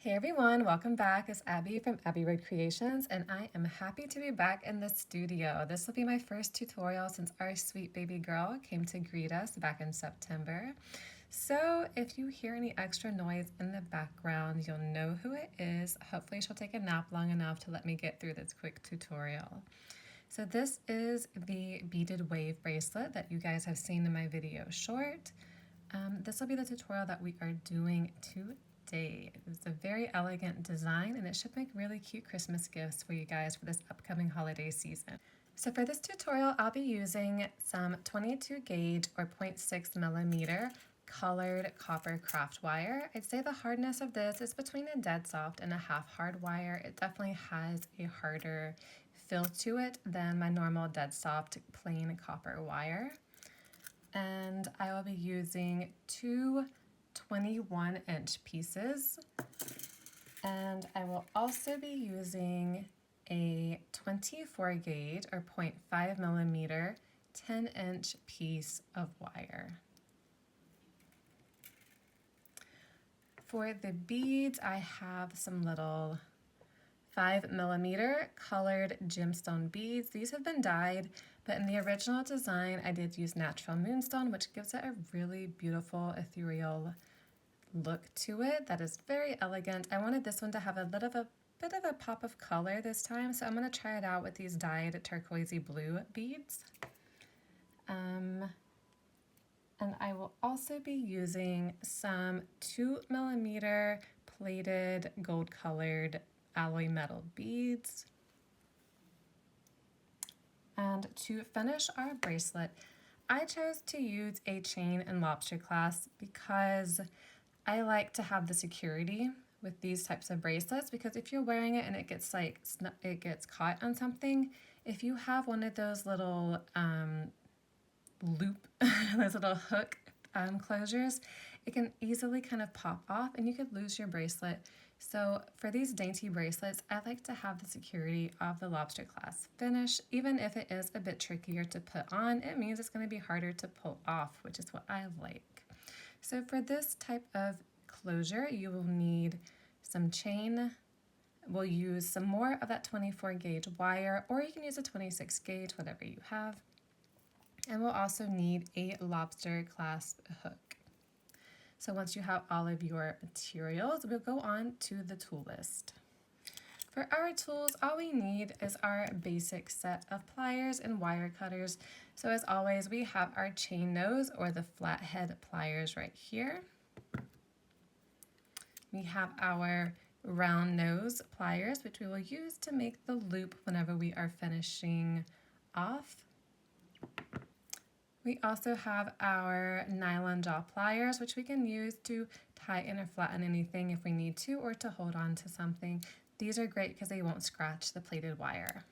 Hey everyone, welcome back. It's Abby from Abbey Creations, and I am happy to be back in the studio. This will be my first tutorial since our sweet baby girl came to greet us back in September. So if you hear any extra noise in the background, you'll know who it is. Hopefully she'll take a nap long enough to let me get through this quick tutorial. So this is the beaded wave bracelet that you guys have seen in my video short. This will be the tutorial that we are doing today. It's a very elegant design and it should make really cute Christmas gifts for you guys for this upcoming holiday season. So for this tutorial, I'll be using some 22 gauge or 0.6 millimeter colored copper craft wire. I'd say the hardness of this is between a dead soft and a half hard wire. It definitely has a harder feel to it than my normal dead soft plain copper wire. And I will be using two 21-inch pieces, and I will also be using a 24 gauge or 0.5 millimeter 10-inch piece of wire. For the beads, I have some little 5 millimeter colored gemstone beads. These have been dyed, but in the original design I did use natural moonstone, which gives it a really beautiful ethereal look to it that is very elegant. I wanted this one to have a bit of a pop of color this time, so I'm going to try it out with these dyed turquoisey blue beads. And I will also be using some 2 millimeter plated gold colored alloy metal beads. And to finish our bracelet, I chose to use a chain and lobster clasp because I like to have the security with these types of bracelets, because if you're wearing it and it gets caught on something, if you have one of those little those little hook closures, it can easily kind of pop off and you could lose your bracelet. So for these dainty bracelets, I like to have the security of the lobster clasp finish. Even if it is a bit trickier to put on, it means it's going to be harder to pull off, which is what I like. So for this type of closure, you will need some chain. We'll use some more of that 24 gauge wire, or you can use a 26 gauge, whatever you have. And we'll also need a lobster clasp hook. So once you have all of your materials, we'll go on to the tool list. For our tools, all we need is our basic set of pliers and wire cutters. So as always, we have our chain nose or the flathead pliers right here. We have our round nose pliers, which we will use to make the loop whenever we are finishing off. We also have our nylon jaw pliers, which we can use to tighten or flatten anything if we need to, or to hold on to something. These are great because they won't scratch the plated wire.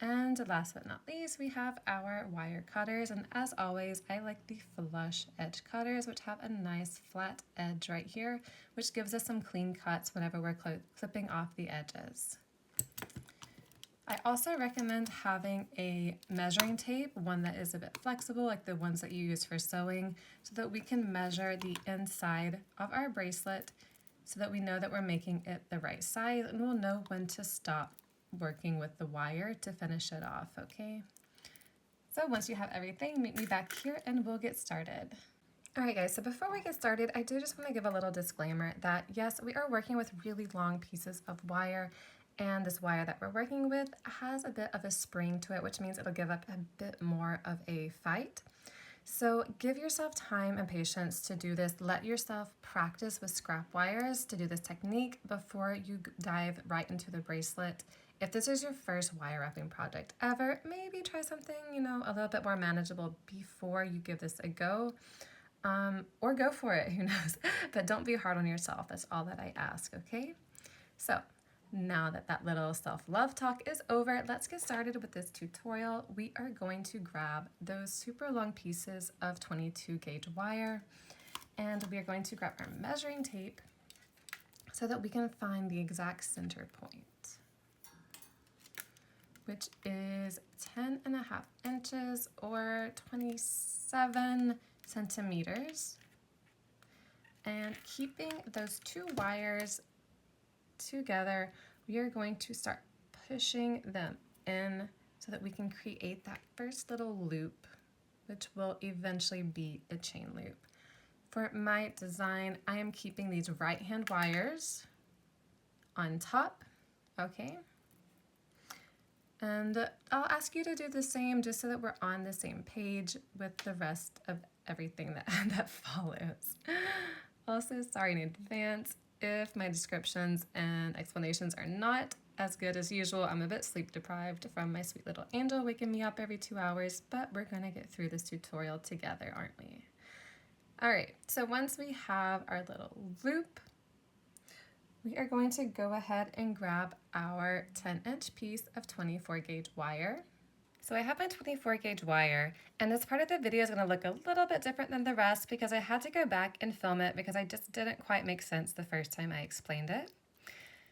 And last but not least, we have our wire cutters. And as always, I like the flush edge cutters, which have a nice flat edge right here, which gives us some clean cuts whenever we're clipping off the edges. I also recommend having a measuring tape, one that is a bit flexible, like the ones that you use for sewing, so that we can measure the inside of our bracelet so that we know that we're making it the right size, and we'll know when to stop working with the wire to finish it off, okay? So once you have everything, meet me back here and we'll get started. Alright guys, so before we get started, I do just want to give a little disclaimer that yes, we are working with really long pieces of wire, and this wire that we're working with has a bit of a spring to it, which means it'll give up a bit more of a fight. So give yourself time and patience to do this. Let yourself practice with scrap wires to do this technique before you dive right into the bracelet. If this is your first wire wrapping project ever, maybe try something, a little bit more manageable before you give this a go. Or go for it, who knows? But don't be hard on yourself. That's all that I ask, okay? So now that little self-love talk is over, let's get started with this tutorial. We are going to grab those super long pieces of 22 gauge wire, and we are going to grab our measuring tape so that we can find the exact center point, which is 10.5 inches or 27 centimeters. And keeping those two wires together, we are going to start pushing them in so that we can create that first little loop, which will eventually be a chain loop. For my design, I am keeping these right hand wires on top, okay? And I'll ask you to do the same just so that we're on the same page with the rest of everything that follows. Also, sorry in advance if my descriptions and explanations are not as good as usual. I'm a bit sleep deprived from my sweet little angel waking me up every 2 hours, but we're gonna get through this tutorial together, aren't we? All right, so once we have our little loop, we are going to go ahead and grab our 10-inch piece of 24 gauge wire. So I have my 24 gauge wire, and this part of the video is going to look a little bit different than the rest because I had to go back and film it because I just didn't quite make sense the first time I explained it.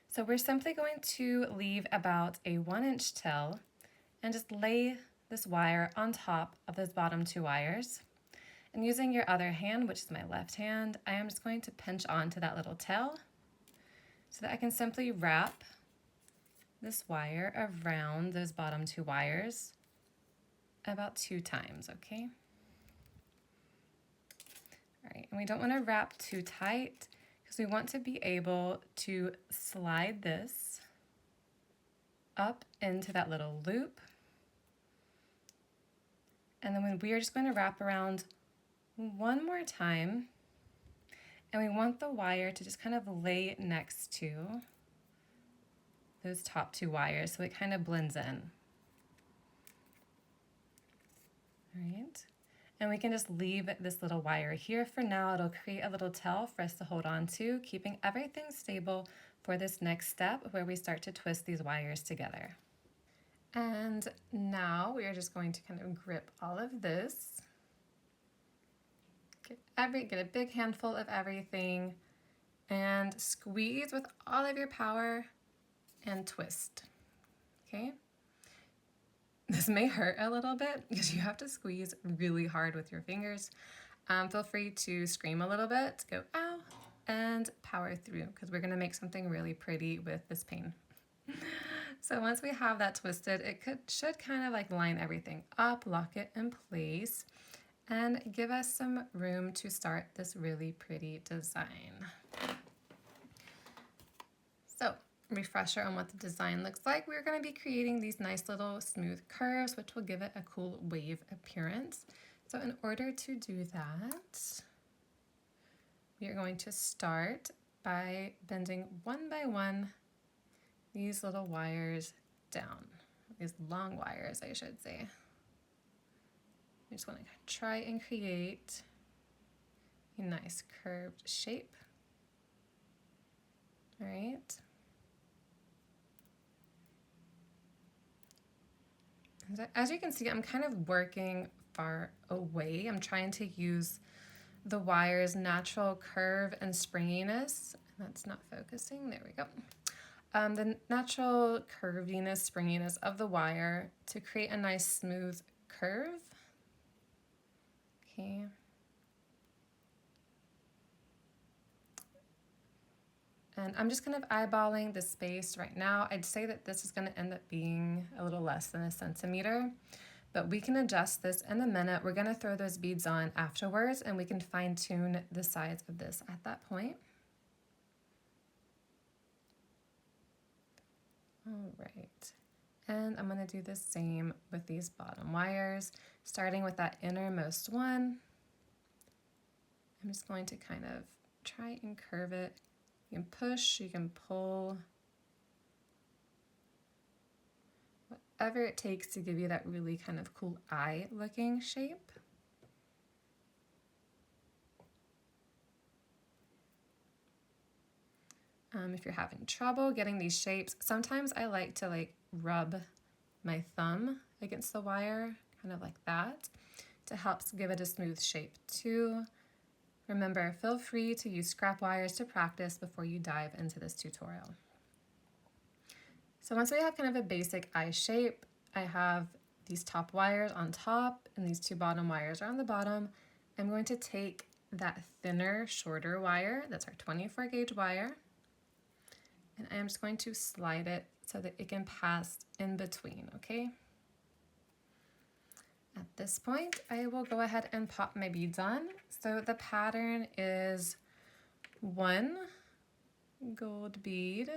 So we're simply going to leave about a 1-inch tail and just lay this wire on top of those bottom 2 wires. And using your other hand, which is my left hand, I am just going to pinch onto that little tail so that I can simply wrap this wire around those bottom 2 wires about 2 times, okay? All right, and we don't want to wrap too tight because we want to be able to slide this up into that little loop. And then we are just going to wrap around one more time, and we want the wire to just kind of lay next to those top 2 wires so it kind of blends in. All right, and we can just leave this little wire here for now. It'll create a little tail for us to hold on to, keeping everything stable for this next step where we start to twist these wires together. And now we are just going to kind of grip all of this. Get a big handful of everything and squeeze with all of your power and twist, okay? This may hurt a little bit because you have to squeeze really hard with your fingers. Feel free to scream a little bit, go ow, and power through because we're gonna make something really pretty with this pain. So once we have that twisted, it should kind of like line everything up, lock it in place, and give us some room to start this really pretty design. So, refresher on what the design looks like. We're going to be creating these nice little smooth curves, which will give it a cool wave appearance. So in order to do that, we are going to start by bending one by one these little wires down, these long wires, I should say. I just want to try and create a nice curved shape. All right. As you can see, I'm kind of working far away. I'm trying to use the wire's natural curve and springiness. That's not focusing. There we go. The natural curviness, springiness of the wire to create a nice smooth curve. Okay. And I'm just kind of eyeballing the space right now. I'd say that this is going to end up being a little less than 1 centimeter, but we can adjust this in a minute. We're going to throw those beads on afterwards, and we can fine tune the size of this at that point. All right. And I'm going to do the same with these bottom wires, starting with that innermost one. I'm just going to kind of try and curve it. You can push, you can pull, whatever it takes to give you that really kind of cool eye looking shape. If you're having trouble getting these shapes, sometimes I like to rub my thumb against the wire, kind of like that, to help give it a smooth shape too. Remember, feel free to use scrap wires to practice before you dive into this tutorial. So once we have kind of a basic eye shape, I have these top wires on top and these 2 bottom wires are on the bottom. I'm going to take that thinner, shorter wire, that's our 24 gauge wire, and I am just going to slide it so that it can pass in between, okay? At this point, I will go ahead and pop my beads on. So the pattern is 1 gold bead,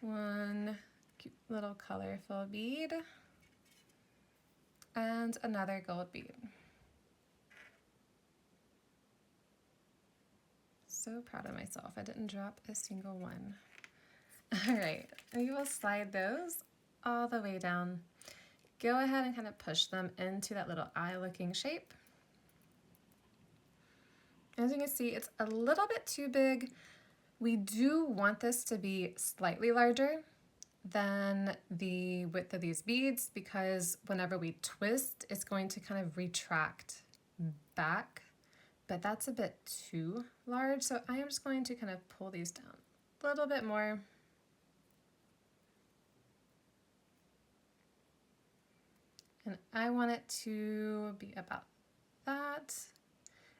1 cute little colorful bead, and another gold bead. So proud of myself. I didn't drop a single one. All right, we will slide those all the way down. Go ahead and kind of push them into that little eye looking shape. As you can see, it's a little bit too big. We do want this to be slightly larger than the width of these beads because whenever we twist, it's going to kind of retract back, but that's a bit too large. So I am just going to kind of pull these down a little bit more. And I want it to be about that.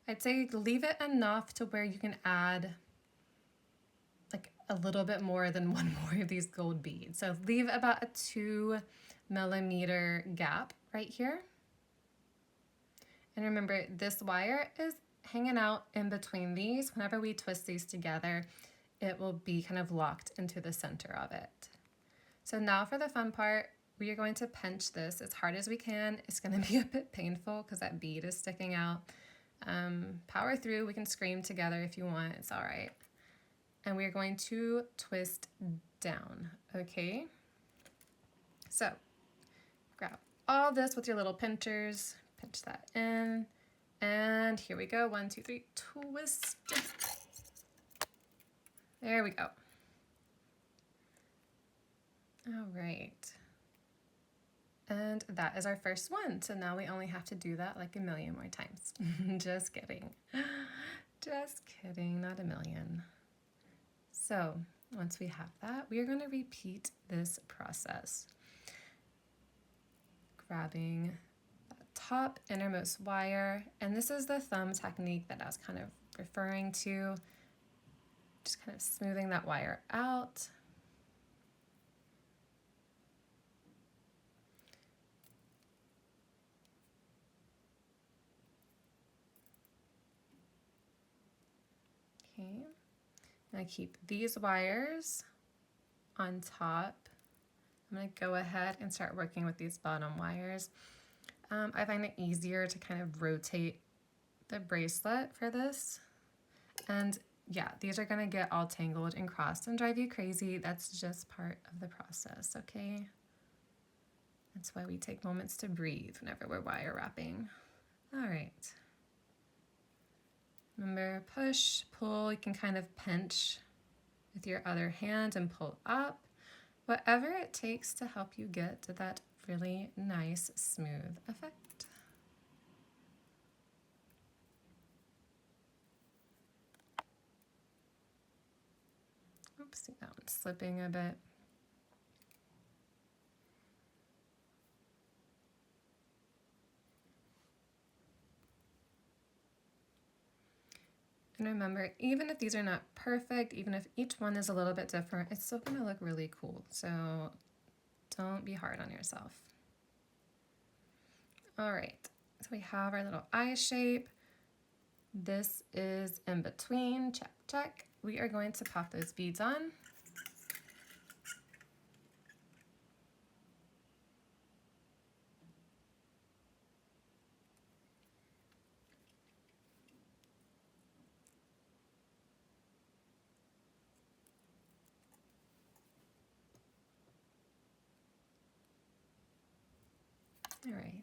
I'd say leave it enough to where you can add like a little bit more than one more of these gold beads. So leave about a 2 millimeter gap right here. And remember, this wire is hanging out in between these. Whenever we twist these together, it will be kind of locked into the center of it. So now for the fun part, we are going to pinch this as hard as we can. It's going to be a bit painful because that bead is sticking out. Power through. We can scream together if you want. It's all right. And we're going to twist down, okay? So grab all this with your little pinchers, pinch that in, and here we go. 1, 2, 3, twist. There we go. All right. And that is our first one. So now we only have to do that like a million more times. Just kidding. Just kidding, not a million. So once we have that, we are going to repeat this process. Grabbing the top innermost wire, and this is the thumb technique that I was kind of referring to. Just kind of smoothing that wire out. Okay, and I keep these wires on top. I'm going to go ahead and start working with these bottom wires. I find it easier to kind of rotate the bracelet for this. And yeah, these are going to get all tangled and crossed and drive you crazy. That's just part of the process, okay? That's why we take moments to breathe whenever we're wire wrapping. All right. Remember, push, pull. You can kind of pinch with your other hand and pull up. Whatever it takes to help you get to that really nice, smooth effect. Oops, see that one's slipping a bit. And remember, even if these are not perfect, even if each one is a little bit different, it's still gonna look really cool. So don't be hard on yourself. All right, so we have our little eye shape. This is in between, check, check. We are going to pop those beads on. All right,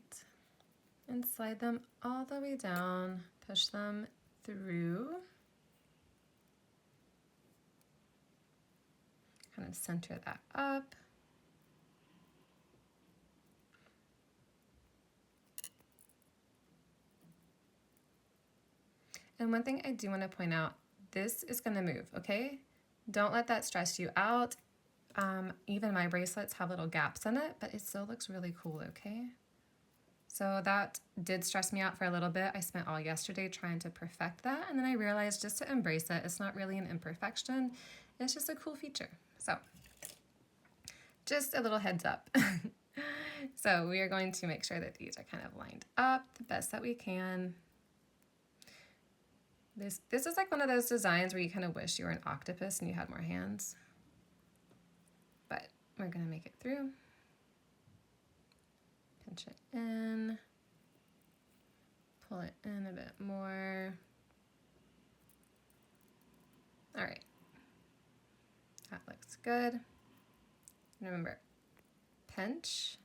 and slide them all the way down, push them through. Kind of center that up. And one thing I do want to point out, this is going to move, okay? Don't let that stress you out. Even my bracelets have little gaps in it, but it still looks really cool, okay? So that did stress me out for a little bit. I spent all yesterday trying to perfect that, and then I realized just to embrace it, it's not really an imperfection. It's just a cool feature. So just a little heads up. So we are going to make sure that these are kind of lined up the best that we can. This is like one of those designs where you kind of wish you were an octopus and you had more hands. But we're going to make it through. Pinch it in. Pull it in a bit more. All right. That looks good. And remember, pinch,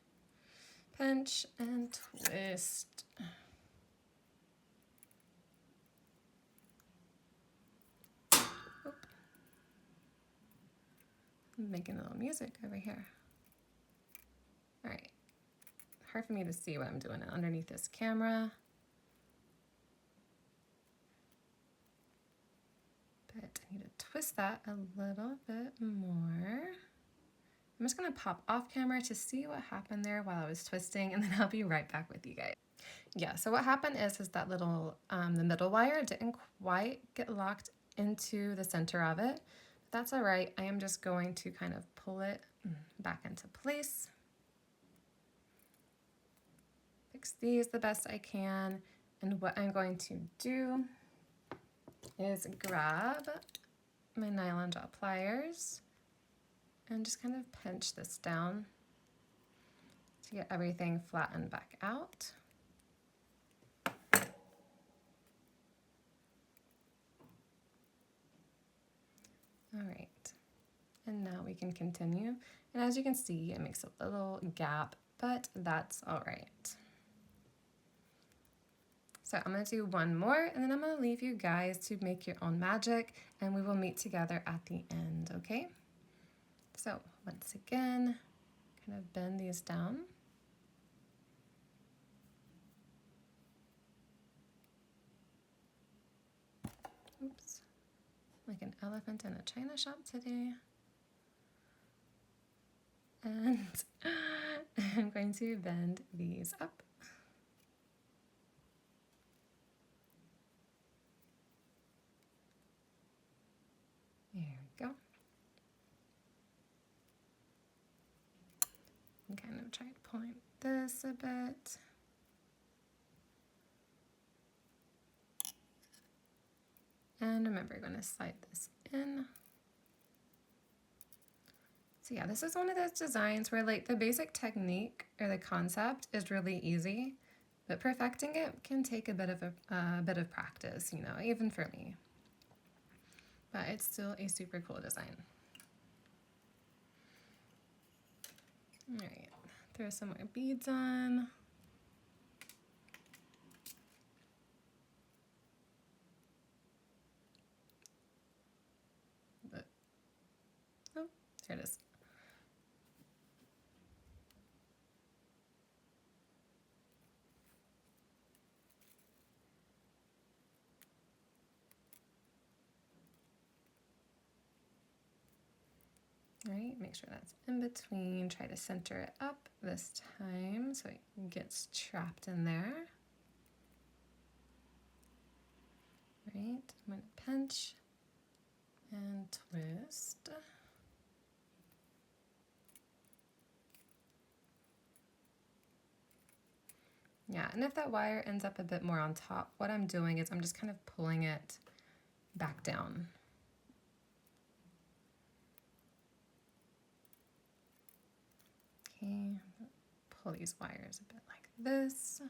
pinch, and twist. Oop. I'm making a little music over here. All right. Hard for me to see what I'm doing underneath this camera. But I need to twist that a little bit more. I'm just gonna pop off camera to see what happened there while I was twisting, and then I'll be right back with you guys. Yeah, so what happened is that little, the middle wire didn't quite get locked into the center of it. But that's all right. I am just going to kind of pull it back into place. Fix these the best I can. And what I'm going to do is grab my nylon jaw pliers and just kind of pinch this down to get everything flattened back out. All right, and now we can continue. And as you can see, it makes a little gap, but that's all right. So I'm gonna do one more, and then I'm gonna leave you guys to make your own magic, and we will meet together at the end, okay? So once again, kind of bend these down. Oops, like an elephant in a china shop today. And I'm going to bend these up. There we go. And kind of try to point this a bit. And remember, you're going to slide this in. So yeah, this is one of those designs where like the basic technique or the concept is really easy, but perfecting it can take a bit of practice, you know, even for me. But it's still a super cool design. All right, throw some more beads on. But, oh, there it is. All right, make sure that's in between. Try to center it up this time so it gets trapped in there. All right, I'm going to pinch and twist. Yeah, and if that wire ends up a bit more on top, what I'm doing is I'm just kind of pulling it back down. Okay, pull these wires a bit like this.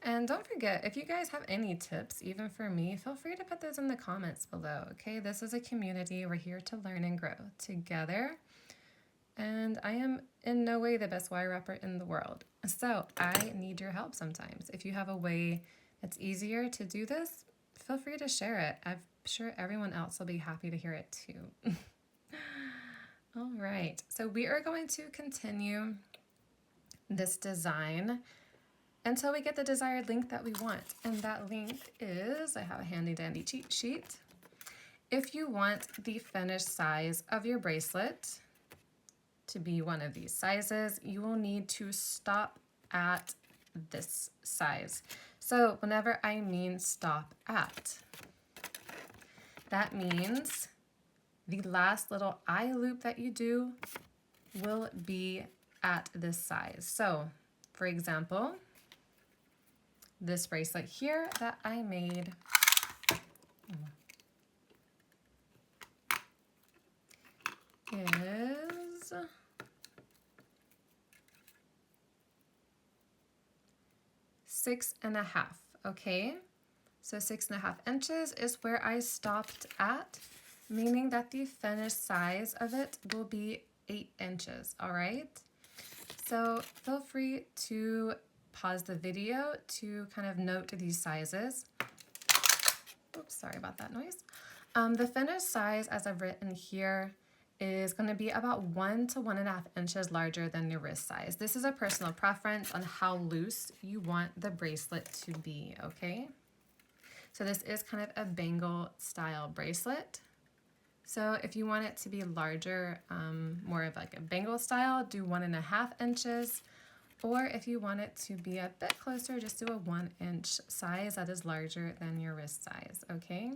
And don't forget, if you guys have any tips, even for me, feel free to put those in the comments below, okay? This is a community. We're here to learn and grow together. And I am in no way the best wire wrapper in the world. So I need your help sometimes. If you have a way that's easier to do this, feel free to share it. I'm sure everyone else will be happy to hear it too. All right, so we are going to continue this design until we get the desired length that we want. And that length is, I have a handy dandy cheat sheet. If you want the finished size of your bracelet to be one of these sizes, you will need to stop at this size. So whenever I mean stop at, that means the last little eye loop that you do will be at this size. So for example, this bracelet here that I made is 6.5, okay? So 6.5 inches is where I stopped at, meaning that the finished size of it will be 8 inches, all right? So feel free to pause the video to kind of note these sizes. Oops, sorry about that noise. The finished size, as I've written here, is going to be about 1 to 1.5 inches larger than your wrist size. This is a personal preference on how loose you want the bracelet to be, okay? So this is kind of a bangle style bracelet. So if you want it to be larger, more of like a bangle style, do 1.5 inches. Or if you want it to be a bit closer, just do a 1 inch size that is larger than your wrist size, okay?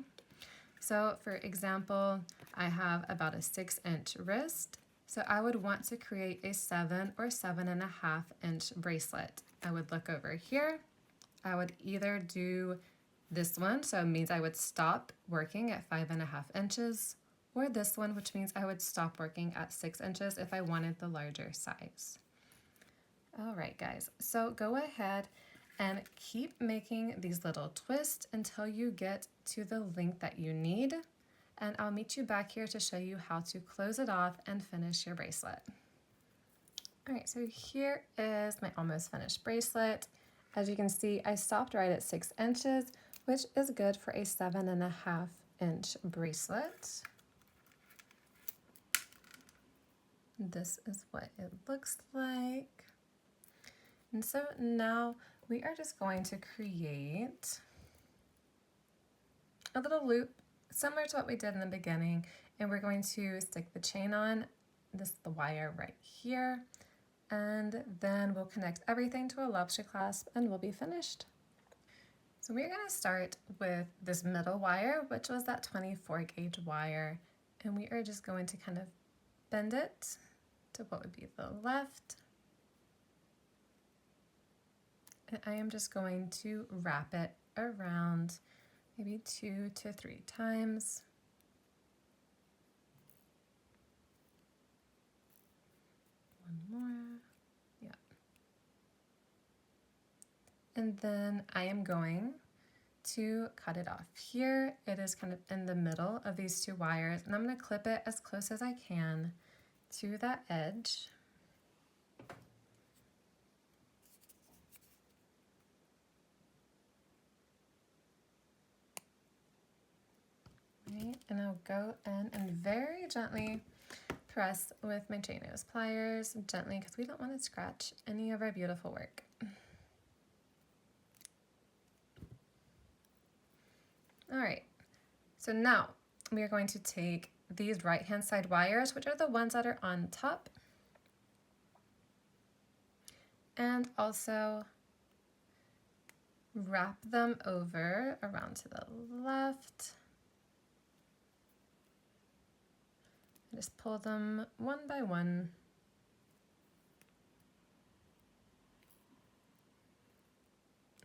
So for example, I have about a 6 inch wrist. So I would want to create a 7 or 7.5 inch bracelet. I would look over here. I would either do this one, so it means I would stop working at 5.5 inches, or this one, which means I would stop working at 6 inches if I wanted the larger size. All right, guys, so go ahead and keep making these little twists until you get to the length that you need. And I'll meet you back here to show you how to close it off and finish your bracelet. All right, so here is my almost finished bracelet. As you can see, I stopped right at 6 inches, which is good for a 7.5 inch bracelet. This is what it looks like. And so now we are just going to create a little loop similar to what we did in the beginning, and we're going to stick the chain on the wire right here, and then we'll connect everything to a lobster clasp and we'll be finished. So we're going to start with this middle wire, which was that 24 gauge wire, and we are just going to kind of bend it to what would be the left. And I am just going to wrap it around maybe 2 to 3 times. One more, yeah. And then I am going to cut it off here. It is kind of in the middle of these 2 wires, and I'm going to clip it as close as I can to that edge. Right, and I'll go in and very gently press with my chain nose pliers, gently, because we don't want to scratch any of our beautiful work. All right, so now we are going to take these right-hand side wires, which are the ones that are on top, and also wrap them over around to the left. Just pull them one by one.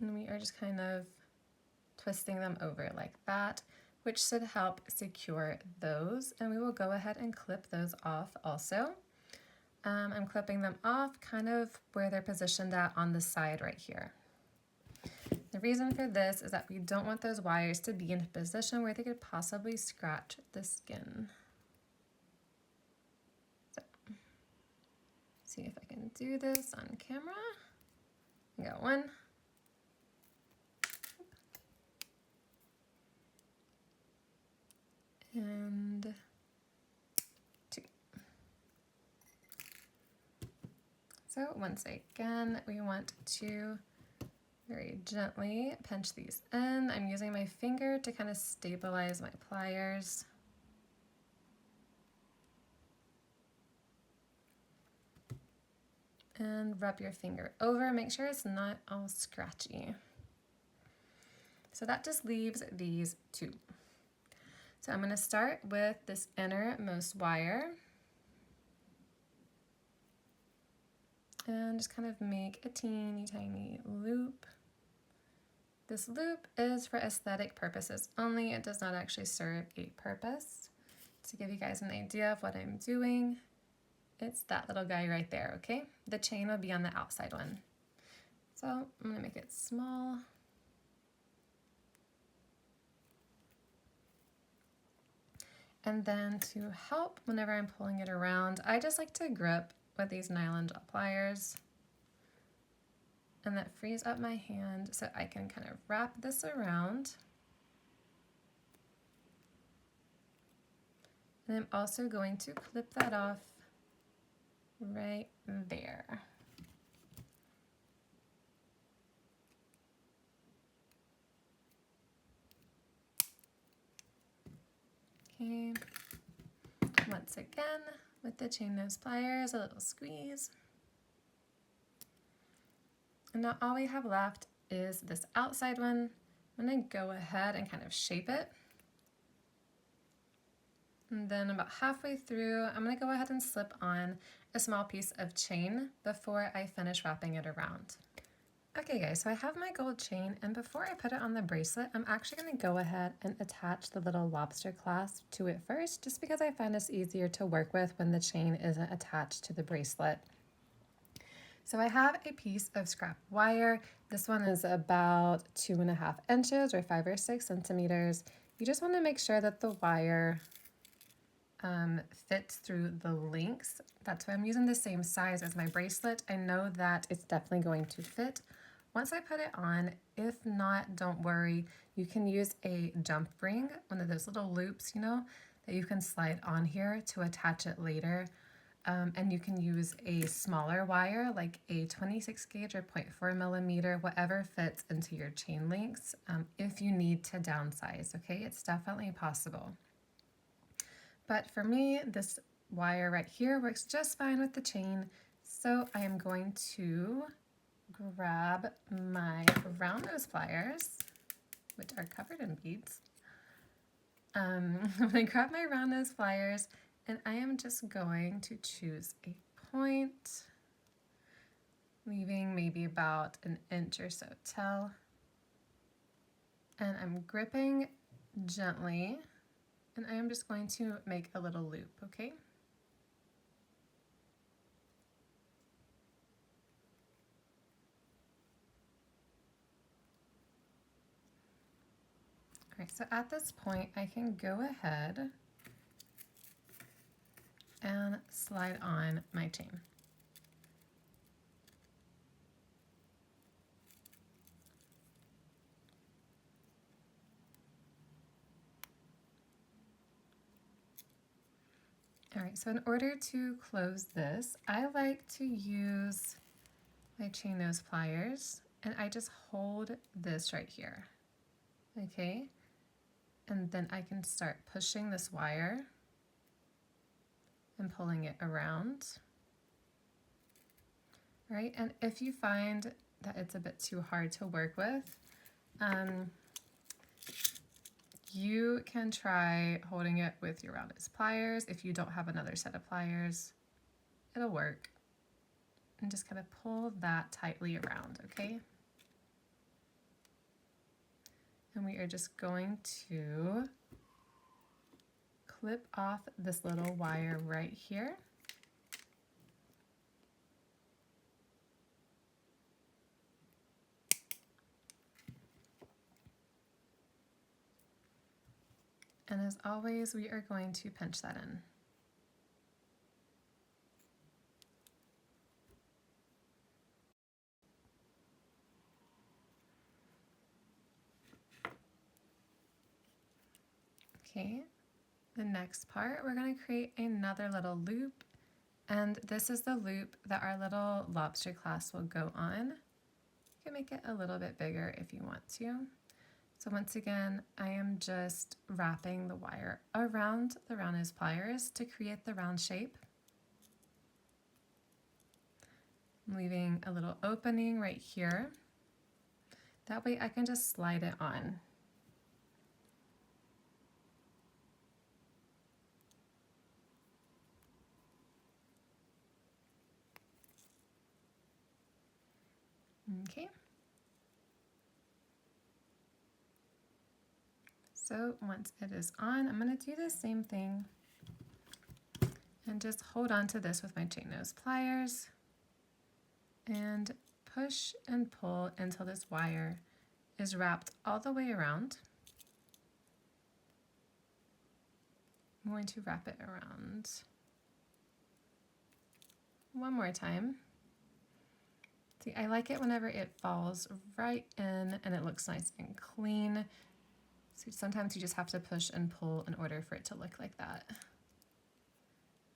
And we are just kind of twisting them over like that, which should help secure those. And we will go ahead and clip those off also. I'm clipping them off kind of where they're positioned at on the side right here. The reason for this is that we don't want those wires to be in a position where they could possibly scratch the skin. See if I can do this on camera. I got 1. And 2. So once again, we want to very gently pinch these in. I'm using my finger to kind of stabilize my pliers. And rub your finger over. Make sure it's not all scratchy. So that just leaves these two. So I'm going to start with this innermost wire and just kind of make a teeny tiny loop. This loop is for aesthetic purposes only. It does not actually serve a purpose. To give you guys an idea of what I'm doing, it's that little guy right there, okay? The chain will be on the outside one. So I'm going to make it small. And then to help whenever I'm pulling it around, I just like to grip with these nylon jaw pliers. And that frees up my hand so I can kind of wrap this around. And I'm also going to clip that off right there. Okay, once again, with the chain nose pliers, a little squeeze. And now all we have left is this outside one. I'm going to go ahead and kind of shape it. And then about halfway through, I'm going to go ahead and slip on a small piece of chain before I finish wrapping it around. Okay guys, so I have my gold chain, and before I put it on the bracelet, I'm actually going to go ahead and attach the little lobster clasp to it first, just because I find this easier to work with when the chain isn't attached to the bracelet. So I have a piece of scrap wire. This one is about 2.5 inches or 5 or 6 centimeters. You just want to make sure that the wire fits through the links. That's why I'm using the same size as my bracelet. I know that it's definitely going to fit once I put it on. If not, don't worry. You can use a jump ring, one of those little loops, you know, that you can slide on here to attach it later. And you can use a smaller wire, like a 26 gauge or 0.4 millimeter, whatever fits into your chain links, if you need to downsize, okay? It's definitely possible. But for me, this wire right here works just fine with the chain. So I am going to grab my round nose pliers, which are covered in beads. I'm going to grab my round nose pliers, and I am just going to choose a point, leaving maybe about an inch or so tail. And I'm gripping gently, and I am just going to make a little loop, okay? All right, so at this point, I can go ahead and slide on my chain. All right, so in order to close this, I like to use my chain nose pliers, and I just hold this right here, okay? And then I can start pushing this wire and pulling it around. All right, and if you find that it's a bit too hard to work with, you can try holding it with your round nose pliers. If you don't have another set of pliers, it'll work. And just kind of pull that tightly around, okay? And we are just going to clip off this little wire right here. And as always, we are going to pinch that in. Okay, the next part, we're going to create another little loop, and this is the loop that our little lobster clasp will go on. You can make it a little bit bigger if you want to. So once again, I am just wrapping the wire around the round nose pliers to create the round shape. I'm leaving a little opening right here. That way I can just slide it on. Okay. So once it is on, I'm going to do the same thing and just hold on to this with my chain nose pliers and push and pull until this wire is wrapped all the way around. I'm going to wrap it around one more time. See, I like it whenever it falls right in and it looks nice and clean. So sometimes you just have to push and pull in order for it to look like that.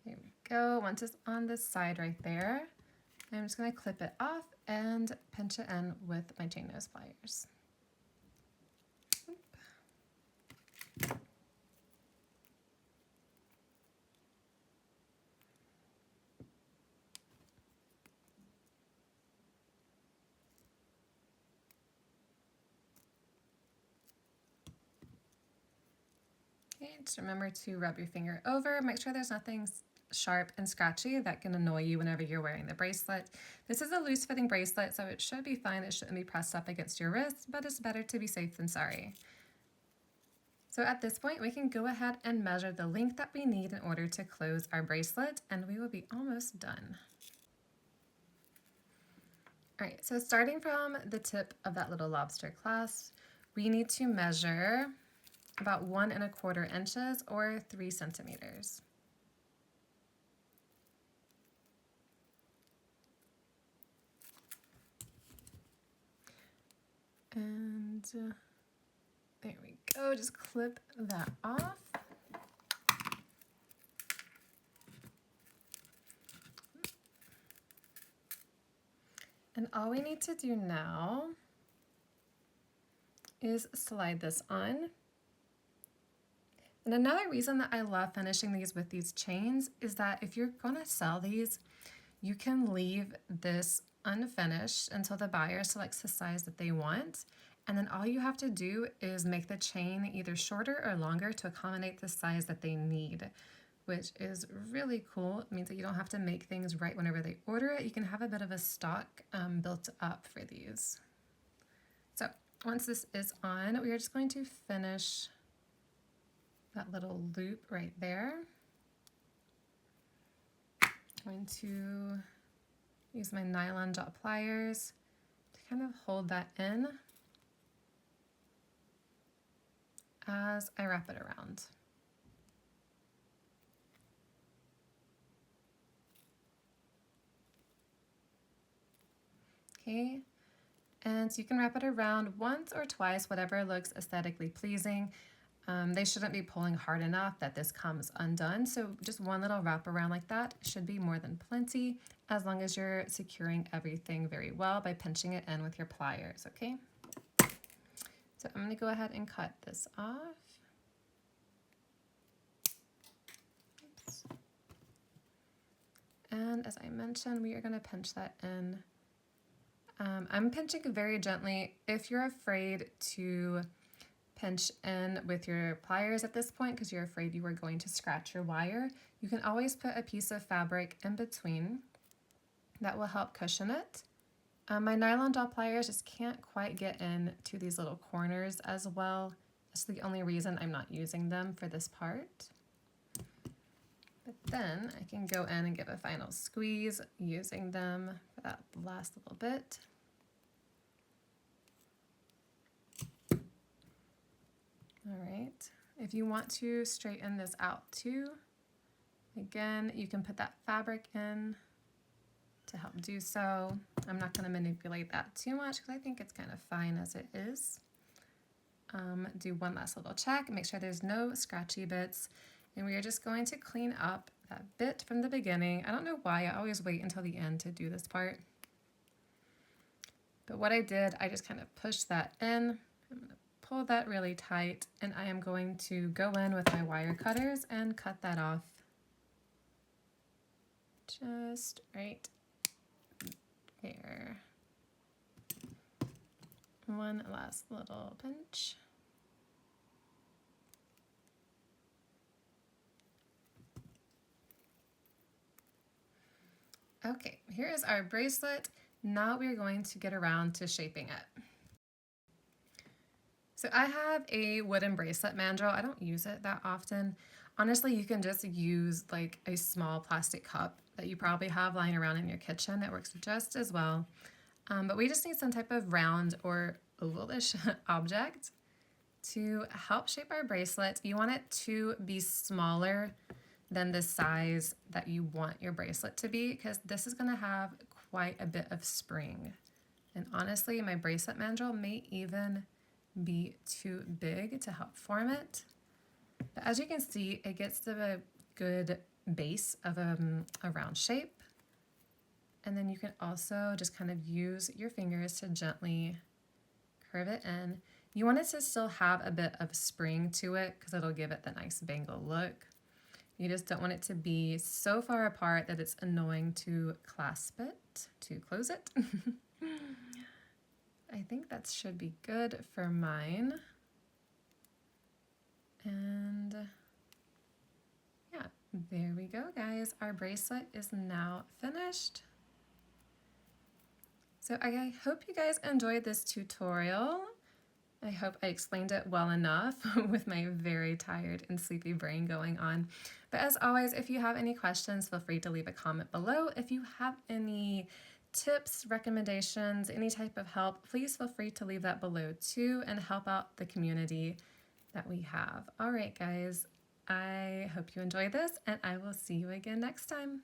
There we go. Once it's on this side right there, I'm just going to clip it off and pinch it in with my chain nose pliers. Okay, just remember to rub your finger over. Make sure there's nothing sharp and scratchy that can annoy you whenever you're wearing the bracelet. This is a loose fitting bracelet, so it should be fine. It shouldn't be pressed up against your wrist, but it's better to be safe than sorry. So at this point, we can go ahead and measure the length that we need in order to close our bracelet, and we will be almost done. All right, so starting from the tip of that little lobster clasp, we need to measure about 1 1/4 inches or 3 centimeters. And there we go, just clip that off. And all we need to do now is slide this on. And another reason that I love finishing these with these chains is that if you're going to sell these, you can leave this unfinished until the buyer selects the size that they want. And then all you have to do is make the chain either shorter or longer to accommodate the size that they need, which is really cool. It means that you don't have to make things right whenever they order it. You can have a bit of a stock built up for these. So once this is on, we are just going to finish that little loop right there. I'm going to use my nylon dot pliers to kind of hold that in as I wrap it around. Okay, and so you can wrap it around once or twice, whatever looks aesthetically pleasing. They shouldn't be pulling hard enough that this comes undone, so just one little wrap around like that should be more than plenty, as long as you're securing everything very well by pinching it in with your pliers, okay? So I'm going to go ahead and cut this off. Oops. And as I mentioned, we are going to pinch that in. I'm pinching very gently. If you're afraid to pinch in with your pliers at this point because you're afraid you are going to scratch your wire, you can always put a piece of fabric in between. That will help cushion it. My nylon dot pliers just can't quite get in to these little corners as well. That's the only reason I'm not using them for this part. But then I can go in and give a final squeeze using them for that last little bit. All right, if you want to straighten this out too, again, you can put that fabric in to help do so. I'm not going to manipulate that too much because I think it's kind of fine as it is. Do one last little check, make sure there's no scratchy bits, and we are just going to clean up that bit from the beginning. I don't know why, I always wait until the end to do this part. But what I did, I just kind of pushed that in. I'm going to pull that really tight, and I am going to go in with my wire cutters and cut that off just right there. One last little pinch. Okay, here is our bracelet. Now we're going to get around to shaping it. So I have a wooden bracelet mandrel. I don't use it that often. Honestly, you can just use like a small plastic cup that you probably have lying around in your kitchen. It works just as well. But we just need some type of round or ovalish object to help shape our bracelet. You want it to be smaller than the size that you want your bracelet to be, because this is going to have quite a bit of spring. And honestly, my bracelet mandrel may even be too big to help form it. But as you can see, it gets the good base of a round shape. And then you can also just kind of use your fingers to gently curve it in. You want it to still have a bit of spring to it because it'll give it the nice bangle look. You just don't want it to be so far apart that it's annoying to clasp it, to close it. I think that should be good for mine. And yeah, there we go, guys. Our bracelet is now finished. So I hope you guys enjoyed this tutorial. I hope I explained it well enough with my very tired and sleepy brain going on. But as always, if you have any questions, feel free to leave a comment below. If you have any tips, recommendations, any type of help, please feel free to leave that below too and help out the community that we have. All right, guys, I hope you enjoy this and I will see you again next time.